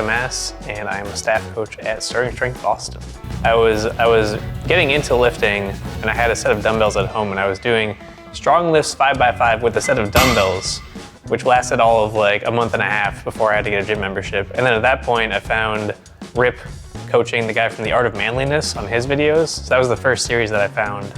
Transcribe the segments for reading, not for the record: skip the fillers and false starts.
Shammas, and I'm a staff coach at Starting Strength Boston. I was getting into lifting, and I had a set of dumbbells at home, and I was doing strong lifts 5x5 with a set of dumbbells, which lasted all of like a month and a half before I had to get a gym membership. And then at that point, I found Rip coaching, the guy from The Art of Manliness, on his videos. So that was the first series that I found.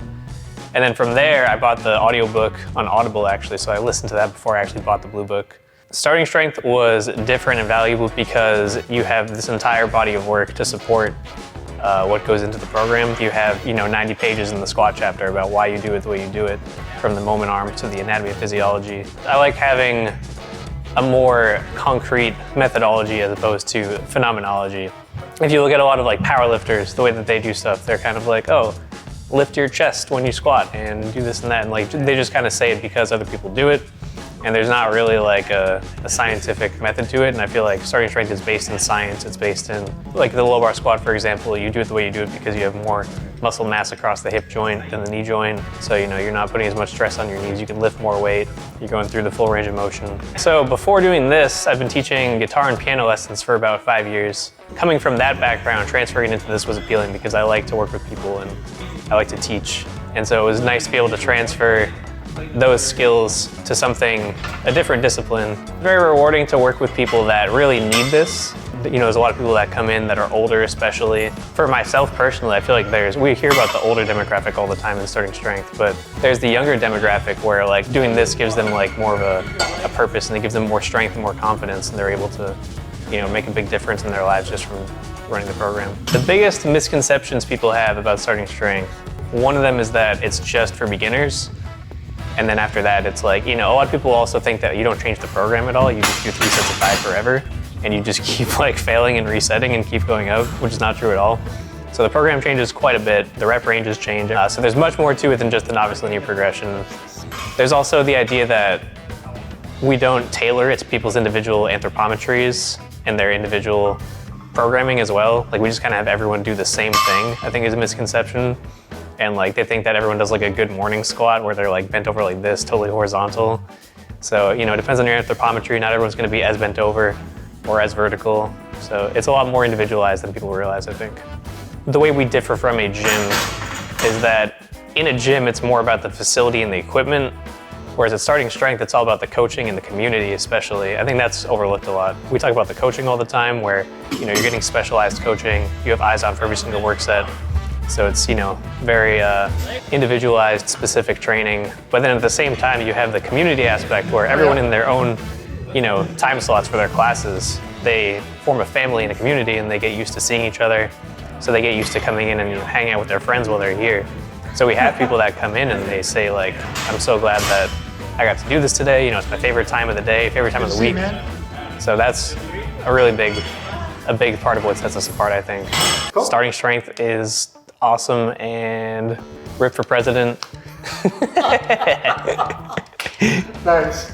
And then from there, I bought the audiobook on Audible, actually, so I listened to that before I actually bought the blue book. Starting Strength was different and valuable because you have this entire body of work to support what goes into the program. You have 90 pages in the squat chapter about why you do it the way you do it, from the moment arm to the anatomy and physiology. I like having a more concrete methodology as opposed to phenomenology. If you look at a lot of like powerlifters, the way that they do stuff, they're kind of like, oh, lift your chest when you squat and do this and that, and like they just kind of say it because other people do it. And there's not really like a scientific method to it. And I feel like Starting Strength is based in science. It's based in, like the low bar squat, for example, you do it the way you do it because you have more muscle mass across the hip joint than the knee joint. So, you're not putting as much stress on your knees. You can lift more weight. You're going through the full range of motion. So before doing this, I've been teaching guitar and piano lessons for about 5 years. Coming from that background, transferring into this was appealing because I like to work with people and I like to teach. And so it was nice to be able to transfer those skills to a different discipline. Very rewarding to work with people that really need this. There's a lot of people that come in that are older, especially. For myself personally, I feel like we hear about the older demographic all the time in Starting Strength, but there's the younger demographic where like doing this gives them like more of a purpose, and it gives them more strength and more confidence, and they're able to make a big difference in their lives just from running the program. The biggest misconceptions people have about Starting Strength, one of them is that it's just for beginners. And then after that, it's like, a lot of people also think that you don't change the program at all. You just do 3 sets of 5 forever. And you just keep like failing and resetting and keep going up, which is not true at all. So the program changes quite a bit. The rep ranges change. So there's much more to it than just the novice linear progression. There's also the idea that we don't tailor it to people's individual anthropometries and their individual programming as well. Like we just kind of have everyone do the same thing, I think is a misconception. And like they think that everyone does like a good morning squat where they're like bent over like this, totally horizontal. So, it depends on your anthropometry. Not everyone's gonna be as bent over or as vertical. So it's a lot more individualized than people realize, I think. The way we differ from a gym is that in a gym, it's more about the facility and the equipment. Whereas at Starting Strength, it's all about the coaching and the community, especially. I think that's overlooked a lot. We talk about the coaching all the time where, you're getting specialized coaching. You have eyes on for every single work set. So it's, very individualized, specific training. But then at the same time, you have the community aspect where everyone in their own, time slots for their classes, they form a family and a community and they get used to seeing each other. So they get used to coming in and hanging out with their friends while they're here. So we have people that come in and they say like, I'm so glad that I got to do this today. It's my favorite time of the day, favorite time of the week. So that's a really big part of what sets us apart, I think. Cool. Starting Strength is awesome, and Rip for president. Nice.